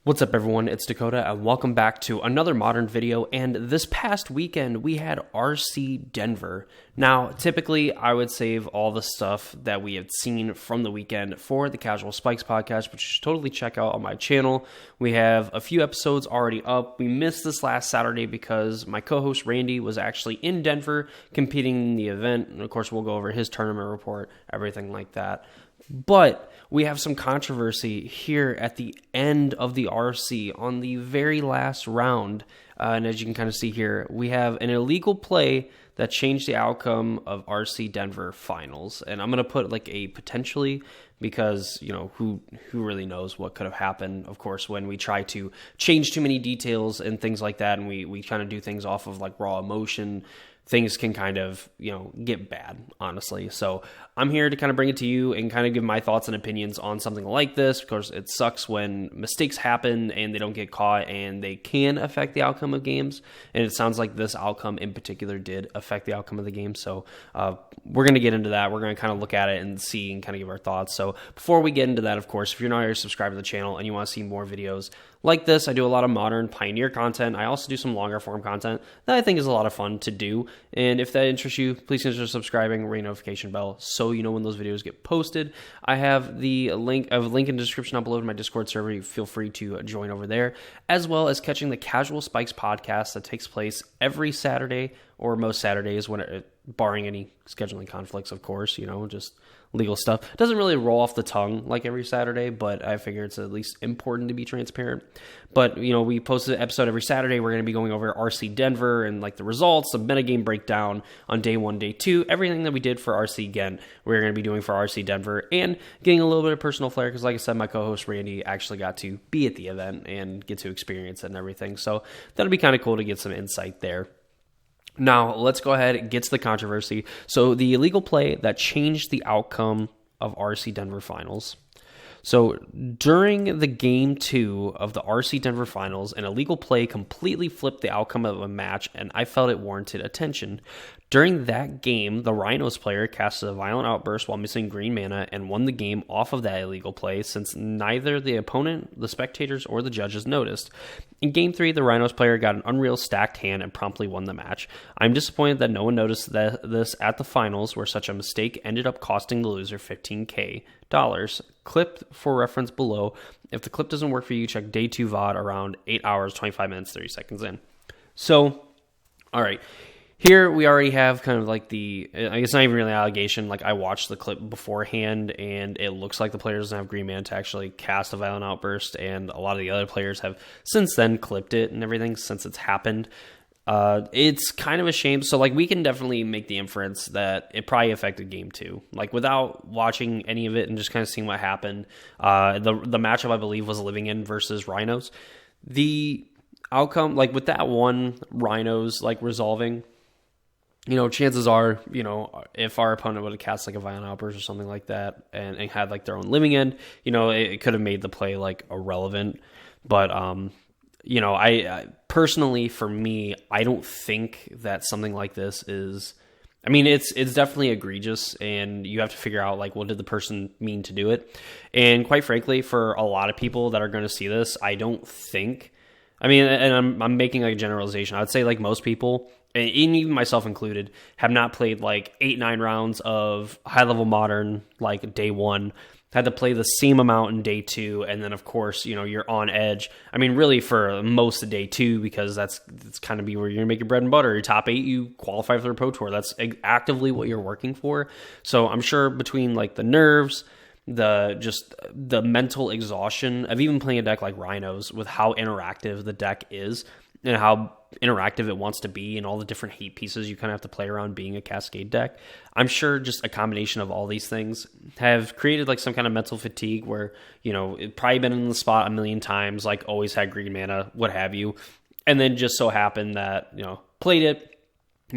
What's up everyone, it's Dakota and welcome back to another Modern video. And this past weekend we had RC Denver. Now typically I would save all the stuff that we had seen from the weekend for the Casual Spikes podcast, which you should totally check out on my channel. We have a few episodes already up. We missed this last Saturday because my co-host Randy was actually in Denver competing in the event, and of course we'll go over his tournament report, everything like that. But we have some controversy here at the end of the RC on the very last round. And as you can kind of see here, we have an illegal play that changed the outcome of RC Denver finals. And I'm going to put like a potentially because, you know, who really knows what could have happened, of course, when we try to change too many details and things like that. And we kind of do things off of like raw emotion. Things can kind of, get bad, honestly. So I'm here to kind of bring it to you and kind of give my thoughts and opinions on something like this. Of course, it sucks when mistakes happen and they don't get caught and they can affect the outcome of games. And it sounds like this outcome in particular did affect the outcome of the game. So we're going to get into that. We're going to kind of look at it and see and kind of give our thoughts. So before we get into that, of course, if you're not already subscribed to the channel and you want to see more videos like this, I do a lot of modern Pioneer content. I also do some longer form content that I think is a lot of fun to do. And if that interests you, please consider subscribing, ring notification bell so you know when those videos get posted. I have the link in the description down below to my Discord server. You feel free to join over there, as well as catching the Casual Spikes podcast that takes place every Saturday or most Saturdays, barring any scheduling conflicts, of course, just legal stuff. It doesn't really roll off the tongue like every Saturday, but I figure it's at least important to be transparent. But, we post an episode every Saturday. We're going to be going over RC Denver and like the results, the metagame breakdown on day 1, day 2, everything that we did for RC again, we're going to be doing for RC Denver and getting a little bit of personal flair because, like I said, my co-host Randy actually got to be at the event and get to experience it and everything. So that'll be kind of cool to get some insight there. Now, let's go ahead and get to the controversy. So, the illegal play that changed the outcome of RC Denver finals. So, during the game 2 of the RC Denver finals, an illegal play completely flipped the outcome of a match, and I felt it warranted attention. During that game, the Rhinos player casted a violent outburst while missing green mana and won the game off of that illegal play since neither the opponent, the spectators, or the judges noticed. In Game 3, the Rhinos player got an unreal stacked hand and promptly won the match. I'm disappointed that no one noticed this at the finals where such a mistake ended up costing the loser $15K. Clipped for reference below. If the clip doesn't work for you, check day 2 VOD around 8 hours, 25 minutes, 30 seconds in. So, all right. Here we already have kind of like I guess not even really an allegation. Like I watched the clip beforehand and it looks like the player doesn't have green mana to actually cast a violent outburst. And a lot of the other players have since then clipped it and everything since it's happened. It's kind of a shame. So like we can definitely make the inference that it probably affected game 2, like without watching any of it and just kind of seeing what happened. The matchup I believe was Living End versus Rhinos. The outcome, like with that one Rhinos like resolving, chances are, if our opponent would have cast like a violent outburst or something like that and had like their own Living End, it could have made the play like irrelevant. But, I personally, for me, I don't think that something like this is, it's definitely egregious and you have to figure out like, what did the person mean to do it? And quite frankly, for a lot of people that are going to see this, I don't think, and I'm making a generalization. I would say like most people, and even myself included, have not played like 8-9 rounds of high-level Modern like day 1, had to play the same amount in day 2, and then of course, you're on edge. Really for most of day 2, because that's kind of be where you're gonna make your bread and butter. Your top 8, you qualify for the Pro Tour. That's actively what you're working for. So I'm sure between like the nerves, the mental exhaustion of even playing a deck like Rhinos with how interactive the deck is and how interactive it wants to be and all the different hate pieces you kind of have to play around being a Cascade deck. I'm sure just a combination of all these things have created like some kind of mental fatigue where, it probably been in the spot a million times, like always had green mana, what have you. And then just so happened that, played it,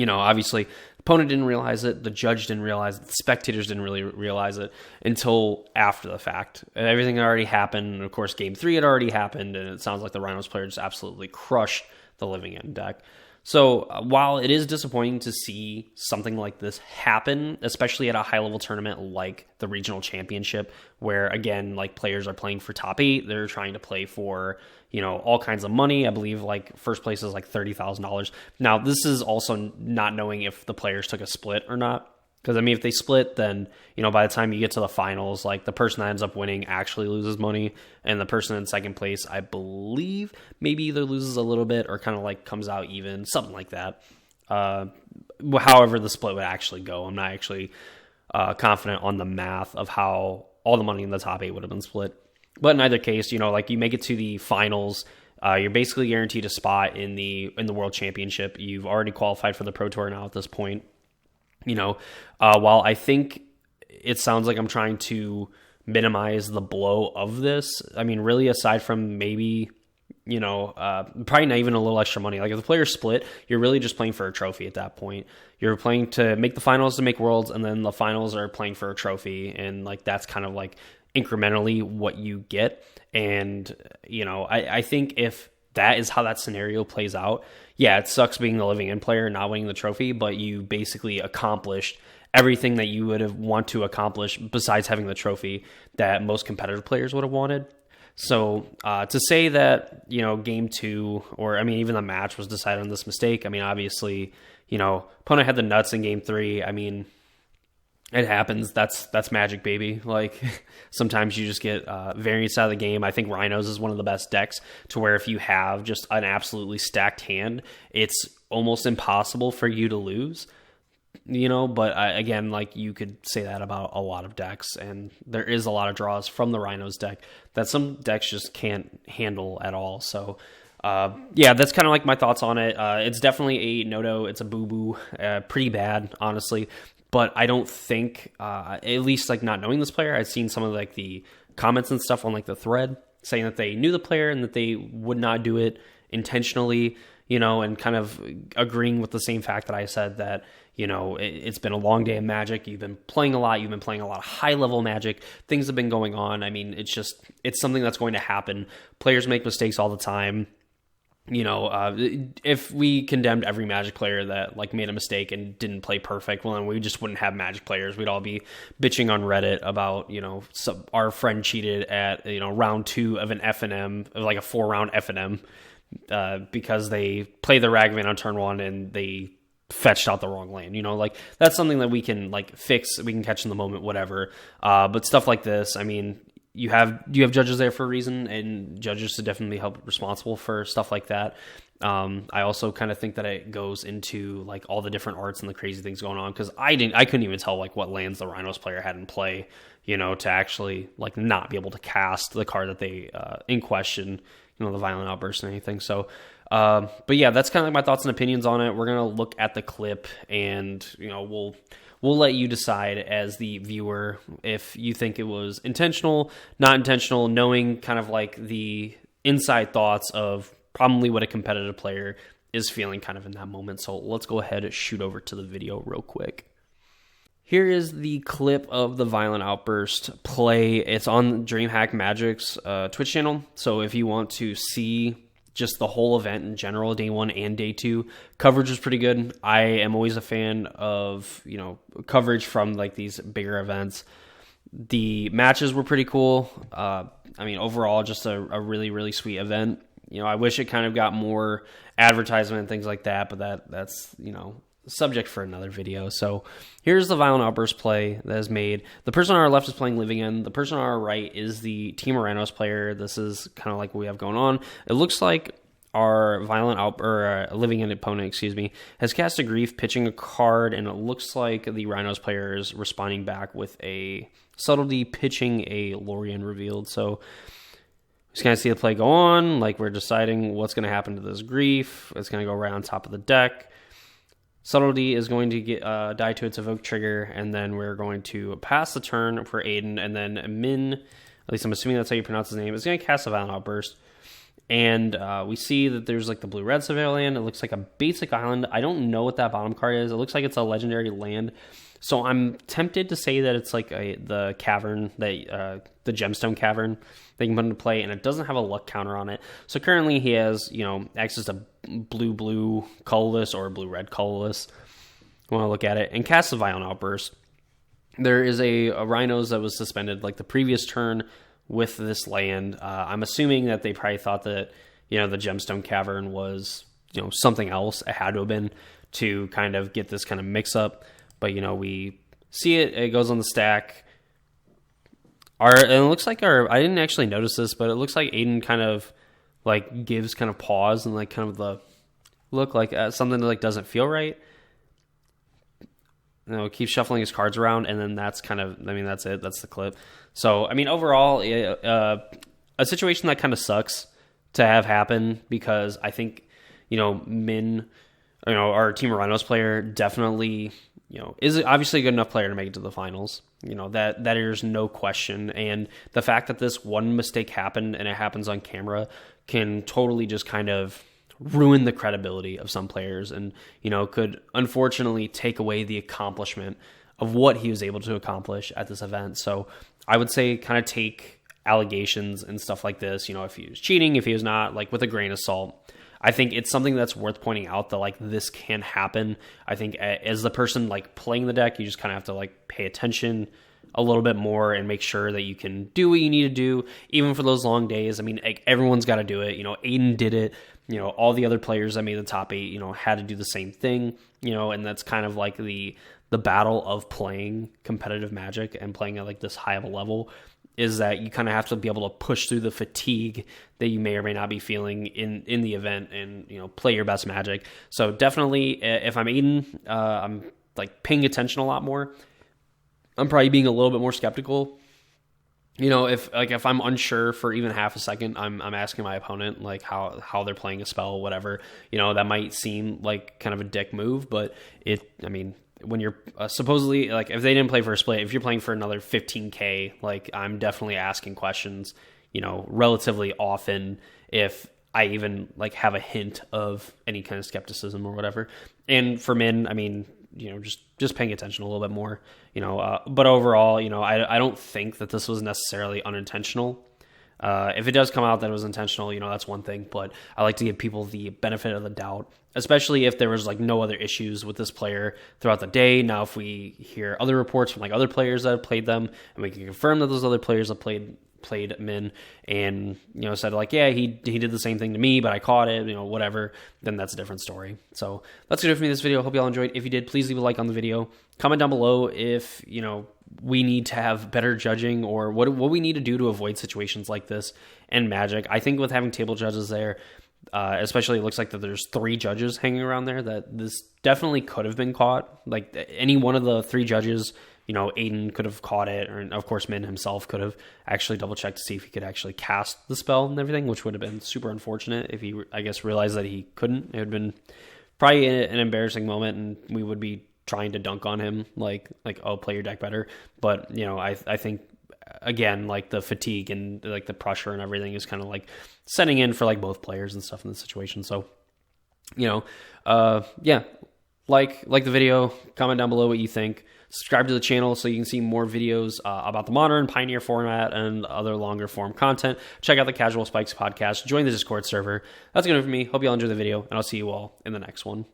obviously the opponent didn't realize it, the judge didn't realize it, the spectators didn't really realize it until after the fact. And everything had already happened. And of course, game 3 had already happened. And it sounds like the Rhinos player just absolutely crushed the Living End deck. So while it is disappointing to see something like this happen, especially at a high-level tournament like the regional championship, where again, like players are playing for top 8, they're trying to play for, you know, all kinds of money. I believe like first place is like $30,000. Now, this is also not knowing if the players took a split or not. Because, I mean, if they split, then, you know, by the time you get to the finals, like, the person that ends up winning actually loses money, and the person in second place, I believe, maybe either loses a little bit or kind of, like, comes out even, something like that. However the split would actually go. I'm not actually confident on the math of how all the money in the top 8 would have been split. But in either case, you know, like, you make it to the finals, you're basically guaranteed a spot in the World Championship. You've already qualified for the Pro Tour now at this point. You know, while I think it sounds like I'm trying to minimize the blow of this, I mean, really, aside from maybe, you know, probably not even a little extra money. Like, if the players split, you're really just playing for a trophy at that point. You're playing to make the finals to make Worlds, and then the finals are playing for a trophy, and, like, that's kind of, like, incrementally what you get. And, you know, I think if that is how that scenario plays out, yeah, it sucks being the living in player and not winning the trophy, but you basically accomplished everything that you would have want to accomplish besides having the trophy that most competitive players would have wanted. So to say that, you know, game 2, or I mean, even the match was decided on this mistake, I mean, obviously, you know, opponent had the nuts in game 3. I mean, it happens. That's Magic, baby. Like, sometimes you just get variance out of the game. I think Rhinos is one of the best decks to where if you have just an absolutely stacked hand, it's almost impossible for you to lose. You know, but again, like, you could say that about a lot of decks, and there is a lot of draws from the Rhinos deck that some decks just can't handle at all. So, yeah, that's kind of like my thoughts on it. It's definitely a no-no. It's a boo-boo. Pretty bad, honestly. But I don't think, at least like not knowing this player, I've seen some of like the comments and stuff on like the thread saying that they knew the player and that they would not do it intentionally, you know, and kind of agreeing with the same fact that I said that, you know, it's been a long day of Magic. You've been playing a lot. You've been playing a lot of high-level Magic. Things have been going on. I mean, it's something that's going to happen. Players make mistakes all the time. You know, if we condemned every Magic player that like made a mistake and didn't play perfect, well, then we just wouldn't have Magic players. We'd all be bitching on Reddit about, you know, our friend cheated at, you know, round 2 of an FNM, like a 4-round FNM, because they played the Ragavan on turn 1 and they fetched out the wrong land. You know, like, that's something that we can like fix. We can catch in the moment, whatever. But stuff like this, I mean, you have judges there for a reason, and judges should definitely help responsible for stuff like that. I also kind of think that it goes into like all the different arts and the crazy things going on, because I couldn't even tell like what lands the Rhinos player had in play, you know, to actually like not be able to cast the card that they in question, you know, the Violent Outburst and anything. So, but yeah, that's kind of like my thoughts and opinions on it. We're gonna look at the clip, and you know, we'll let you decide as the viewer if you think it was intentional, not intentional, knowing kind of like the inside thoughts of probably what a competitive player is feeling kind of in that moment. So let's go ahead and shoot over to the video real quick. Here is the clip of the Violent Outburst play. It's on DreamHack Magic's Twitch channel. So if you want to see just the whole event in general, day 1 and day 2, coverage was pretty good. I am always a fan of, you know, coverage from like these bigger events. The matches were pretty cool. I mean, overall, just a really, really sweet event. You know, I wish it kind of got more advertisement and things like that, but that's, you know, subject for another video. So here's the Violent Outburst play that is made. The person on our left is playing Living End. The person on our right is the Team Rhinos player. This is kind of like what we have going on. It looks like our Living End opponent, has cast a Grief, pitching a card, and it looks like the Rhinos player is responding back with a Subtlety, pitching a Lorien Revealed. So just kind of see the play go on. Like, we're deciding what's going to happen to this Grief. It's going to go right on top of the deck. Subtlety is going to get die to its evoke trigger, and then we're going to pass the turn for Aiden, and then Min, at least I'm assuming that's how you pronounce his name, is going to cast a Violent Outburst. And we see that there's like the blue-red surveil land. It looks like a basic island. I don't know what that bottom card is. It looks like it's a legendary land. So I'm tempted to say that it's like the cavern, the gemstone cavern that you can put into play, and it doesn't have a luck counter on it. So currently he has, access to blue colorless or blue-red colorless. You want to look at it, and cast the Violent Outburst. There is a Rhinos that was suspended like the previous turn with this land. I'm assuming that they probably thought that, the gemstone cavern was, something else. It had to have been to kind of get this kind of mix up. But, we see it goes on the stack. And it looks like I didn't actually notice this, but it looks like Aiden kind of like gives kind of pause and like kind of the look like something that like doesn't feel right. Keeps shuffling his cards around, and then that's kind of, that's it. That's the clip. So, overall, a situation that kind of sucks to have happen, because I think, Min, our Team Rhinos player definitely, is obviously a good enough player to make it to the finals. That there's no question. And the fact that this one mistake happened and it happens on camera can totally just kind of ruin the credibility of some players, and could unfortunately take away the accomplishment of what he was able to accomplish at this event. So I would say kind of take allegations and stuff like this, if he was cheating, if he was not, like with a grain of salt. I think it's something that's worth pointing out that like this can happen. I think as the person like playing the deck, you just kind of have to like pay attention a little bit more and make sure that you can do what you need to do, even for those long days. Like, everyone's got to do it. Aiden did it. All the other players that made the top 8, had to do the same thing, and that's kind of like the battle of playing competitive Magic and playing at like this high of a level, is that you kind of have to be able to push through the fatigue that you may or may not be feeling in the event and, play your best Magic. So definitely, if I'm Aiden, I'm like paying attention a lot more. I'm probably being a little bit more skeptical. If I'm unsure for even half a second, I'm asking my opponent like how they're playing a spell, whatever. That might seem like kind of a dick move, but when you're supposedly, like, if they didn't play for a split, if you're playing for another 15K, like, I'm definitely asking questions, relatively often, if I even like have a hint of any kind of skepticism or whatever. And for Min, just paying attention a little bit more, but overall, I don't think that this was necessarily unintentional. If it does come out that it was intentional, that's one thing, but I like to give people the benefit of the doubt, especially if there was like no other issues with this player throughout the day. Now, if we hear other reports from like other players that have played them, and we can confirm that those other players have played Min and, said like, yeah, he did the same thing to me, but I caught it, whatever, then that's a different story. So that's good for me this video. Hope y'all enjoyed. If you did, please leave a like on the video. Comment down below if, we need to have better judging, or what we need to do to avoid situations like this in Magic. I think with having table judges there, especially it looks like that there's 3 judges hanging around there, that this definitely could have been caught. Like, any one of the 3 judges, Aiden could have caught it, or of course Min himself could have actually double checked to see if he could actually cast the spell and everything, which would have been super unfortunate if he, I guess, realized that he couldn't. It would have been probably an embarrassing moment, and we would be trying to dunk on him, like, oh, play your deck better. But, I think, again, like, the fatigue and like the pressure and everything is kind of like setting in for like both players and stuff in the situation. So, yeah, like the video, comment down below what you think. Subscribe to the channel so you can see more videos about the Modern, Pioneer format, and other longer form content. Check out the Casual Spikes podcast. Join the Discord server. That's good for me. Hope you all enjoy the video, and I'll see you all in the next one.